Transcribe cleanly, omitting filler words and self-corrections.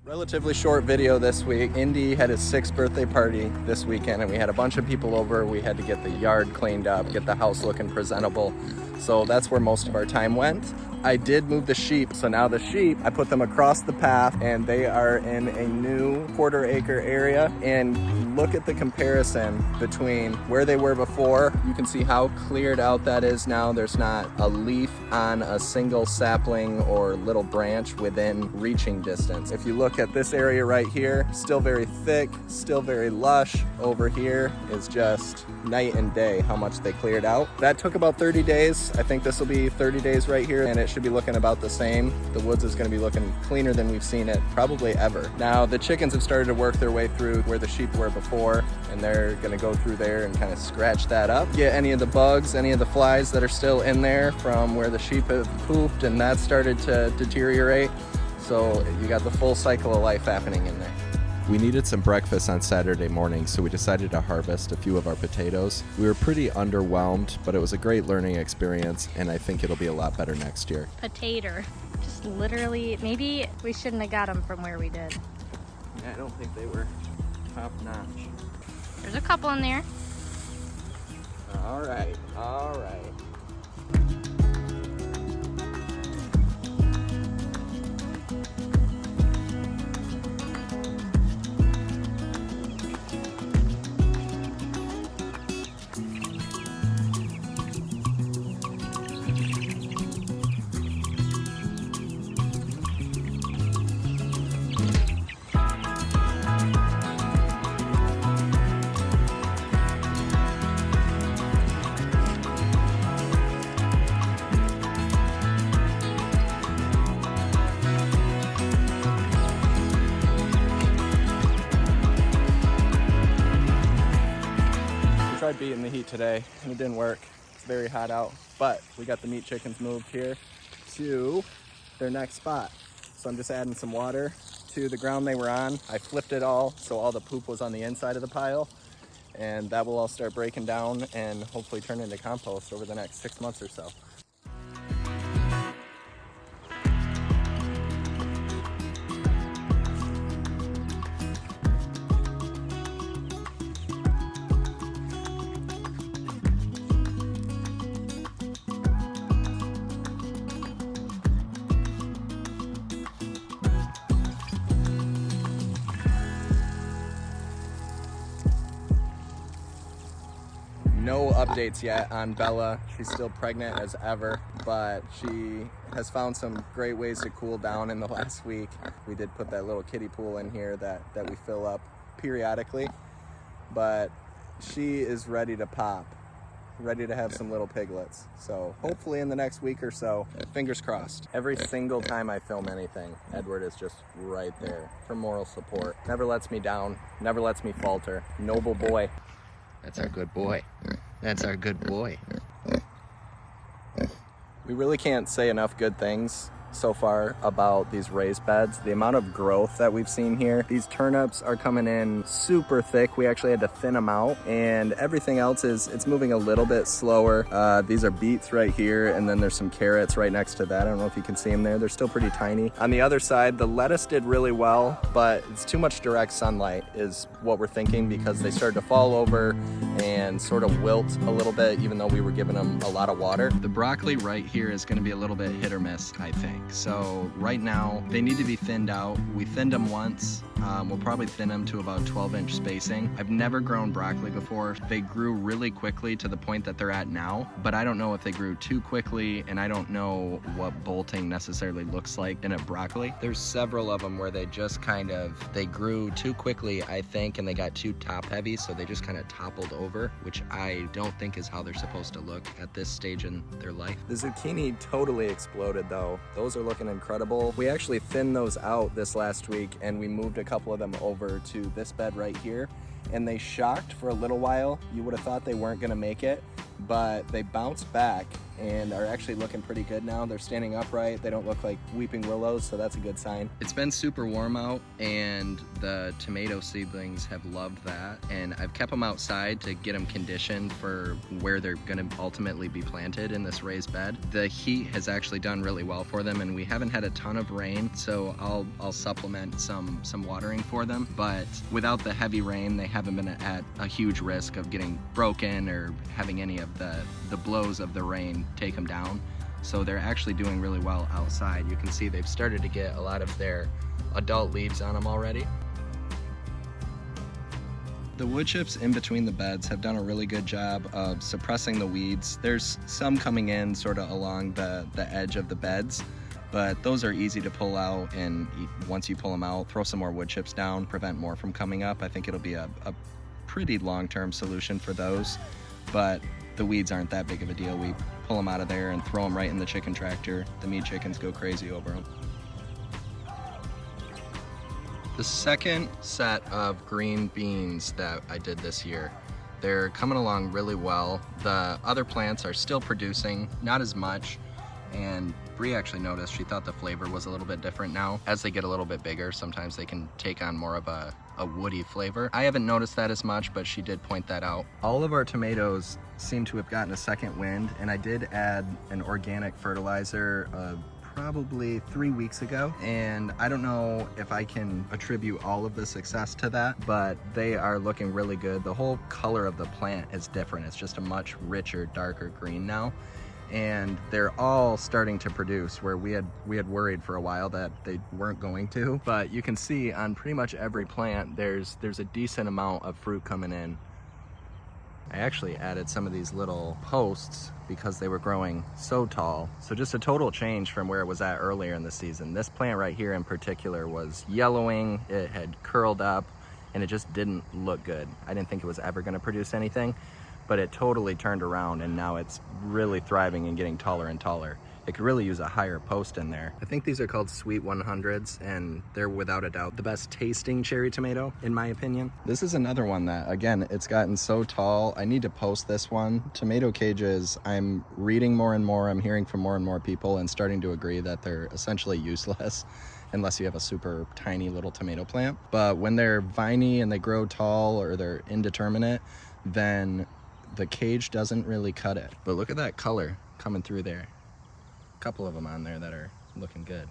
Relatively short video this week. Indy had his 6th birthday party this weekend and we had a bunch of people over. We had to get the yard cleaned up, get the house looking presentable. So that's where most of our time went. I did move the sheep, so now the sheep, I put them across the path and they are in a new 1/4 acre area. And look at the comparison between where they were before. You can see how cleared out that is now. There's not a leaf on a single sapling or little branch within reaching distance. If you look at this area right here, still very thick, still very lush. Over here is just night and day how much they cleared out. That took about 30 days. I think this will be 30 days right here and it should be looking about the same. The woods is going to be looking cleaner than we've seen it probably ever. Now the chickens have started to work their way through where the sheep were before and they're going to go through there and kind of scratch that up. Get any of the bugs, any of the flies that are still in there from where the sheep have pooped and that started to deteriorate. So you got the full cycle of life happening in there. We needed some breakfast on Saturday morning, so we decided to harvest a few of our potatoes. We were pretty underwhelmed, but it was a great learning experience, and I think it'll be a lot better next year. Potato. Just literally, maybe we shouldn't have got them from where we did. Yeah, I don't think they were top notch. There's a couple in there. All right. Tried beating the heat today and it didn't work. It's very hot out, but we got the meat chickens moved here to their next spot. So I'm just adding some water to the ground they were on. I flipped it all so all the poop was on the inside of the pile, and that will all start breaking down and hopefully turn into compost over the next 6 months or so. No updates yet on Bella. She's still pregnant as ever, but she has found some great ways to cool down in the last week. We did put that little kiddie pool in here that we fill up periodically, but she is ready to pop, ready to have some little piglets. So hopefully in the next week or so, fingers crossed. Every single time I film anything, Edward is just right there for moral support. Never lets me down, never lets me falter. Noble boy. That's our good boy. That's our good boy. We really can't say enough good things so far about these raised beds. The amount of growth that we've seen here. These turnips are coming in super thick. We actually had to thin them out, and everything else it's moving a little bit slower. These are beets right here, and then there's some carrots right next to that. I don't know if you can see them there. They're still pretty tiny. On the other side, the lettuce did really well, but it's too much direct sunlight is what we're thinking, because they started to fall over and sort of wilt a little bit, even though we were giving them a lot of water. The broccoli right here is going to be a little bit hit or miss, I think. So right now they need to be thinned out. We thinned them once. We'll probably thin them to about 12-inch spacing. I've never grown broccoli before. They grew really quickly to the point that they're at now, but I don't know if they grew too quickly, and I don't know what bolting necessarily looks like in a broccoli. There's several of them where they just they grew too quickly, I think, and they got too top heavy, so they just kind of toppled over, which I don't think is how they're supposed to look at this stage in their life. The zucchini totally exploded though. Those are looking incredible. We actually thinned those out this last week, and we moved a couple of them over to this bed right here, and they shocked for a little while. You would have thought they weren't going to make it, but they bounced back and are actually looking pretty good now. They're standing upright. They don't look like weeping willows, so that's a good sign. It's been super warm out and the tomato seedlings have loved that, and I've kept them outside to get them conditioned for where they're going to ultimately be planted in this raised bed. The heat has actually done really well for them, and we haven't had a ton of rain, so I'll supplement some watering for them, but without the heavy rain they haven't been at a huge risk of getting broken or having any of the blows of the rain take them down. So they're actually doing really well outside. You can see they've started to get a lot of their adult leaves on them already. The wood chips in between the beds have done a really good job of suppressing the weeds. There's some coming in sort of along the edge of the beds, but those are easy to pull out, and once you pull them out, throw some more wood chips down, prevent more from coming up. I think it'll be a pretty long-term solution for those, but the weeds aren't that big of a deal. We pull them out of there and throw them right in the chicken tractor. The meat chickens go crazy over them. The second set of green beans that I did this year, they're coming along really well. The other plants are still producing, not as much, and Bree actually noticed, she thought the flavor was a little bit different now. As they get a little bit bigger, sometimes they can take on more of a woody flavor. I haven't noticed that as much, but she did point that out. All of our tomatoes seem to have gotten a second wind, and I did add an organic fertilizer probably 3 weeks ago, and I don't know if I can attribute all of the success to that, but they are looking really good. The whole color of the plant is different. It's just a much richer, darker green now, and they're all starting to produce, where we had worried for a while that they weren't going to. But you can see on pretty much every plant there's a decent amount of fruit coming in. I actually added some of these little posts because they were growing so tall. So just a total change from where it was at earlier in the season. This plant right here in particular was yellowing, it had curled up, and it just didn't look good. I didn't think it was ever gonna produce anything, but it totally turned around, and now it's really thriving and getting taller and taller. It could really use a higher post in there. I think these are called Sweet 100s, and they're without a doubt the best tasting cherry tomato, in my opinion. This is another one that, again, it's gotten so tall. I need to post this one. Tomato cages, I'm reading more and more, I'm hearing from more and more people and starting to agree that they're essentially useless unless you have a super tiny little tomato plant. But when they're viney and they grow tall or they're indeterminate, then the cage doesn't really cut it. But look at that color coming through there. Couple of them on there that are looking good.